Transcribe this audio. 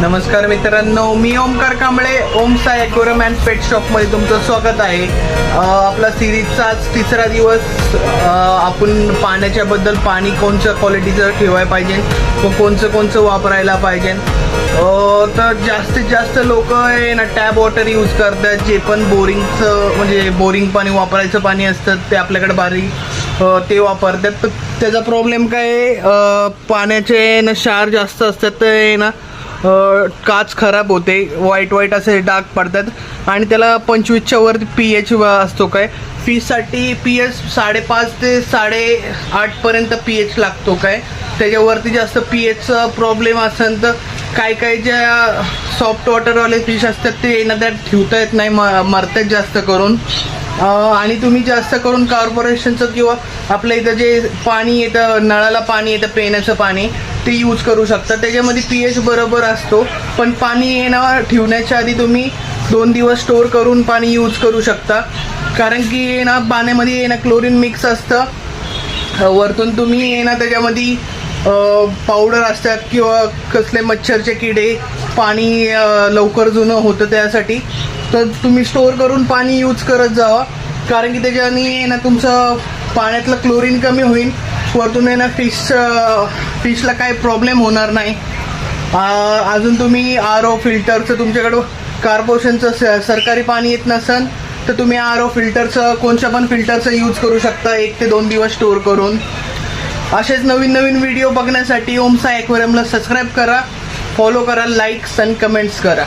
नमस्कार मित्रांनो, मी ओमकार कांबळे, ओम Sai aquarium and पेट शॉपमध्ये तुमचं स्वागत आहे. आपला सिरीजचा आज तिसरा दिवस. आपण पाण्याच्याबद्दल पाणी कोणत्या क्वालिटीचं ठेवायला पाहिजे व कोणचं वापरायला पाहिजे. तर जास्तीत जास्त लोक आहे ना टॅप वॉटर यूज करतात. जे पण बोरिंगचं म्हणजे बोरिंग पाणी वापरायचं पाणी असतं ते आपल्याकडे ते वापरतात. तर त्याचा प्रॉब्लेम काय आहे, पाण्याचे ना क्षार जास्त असतात तर ना काच खराब होते, वाईट असे डाग पडतात आणि त्याला 25च्या वरती pH असतो. काय फिशसाठी pH 5.5 ते 8.5 पर्यंत pH लागतो. काय त्याच्यावरती जास्त pHचा प्रॉब्लेम असेल तर काय ज्या सॉफ्ट वॉटरवाले फिश असतात ते ना त्यात ठेवता येत नाही, मरतात जास्त करून. आणि तुम्ही जास्त करून कॉर्पोरेशनचं किंवा आपल्या इथं जे पाणी येतं, नळाला पाणी येतं पिण्याचं पाणी, ते यूज करू शकता. त्याच्यामध्ये pH बरोबर असतो. पण पाणी ठेवण्याच्या आधी तुम्ही 2 दिवस स्टोअर करून पाणी यूज करू शकता. कारण की पाण्यामध्ये क्लोरीन मिक्स असतं. वरतून तुम्ही त्याच्यामध्ये पावडर असतात किंवा कसले मच्छरचे किडे, पाणी लवकर जुनं होतं त्यासाठी. तर तुम्ही स्टोअर करून पाणी यूज करत जावा. कारण की त्याच्याने तुमचं पाण्यातलं क्लोरीन कमी होईल. वरतून फिशला काही प्रॉब्लेम होणार नाही. अजून तुम्ही RO फिल्टरचं, तुमच्याकडं कॉर्पोरेशनचं सरकारी पाणी येत नसेल तर तुम्ही RO फिल्टरचं, कोणत्या पण फिल्टरचं यूज करू शकता 1 ते 2 दिवस स्टोअर करून. असेच नवीन व्हिडिओ बघण्यासाठी ओम साई ॲक्वेरियमला सबस्क्राईब करा, फॉलो करा, लाईक्स आणि कमेंट्स करा.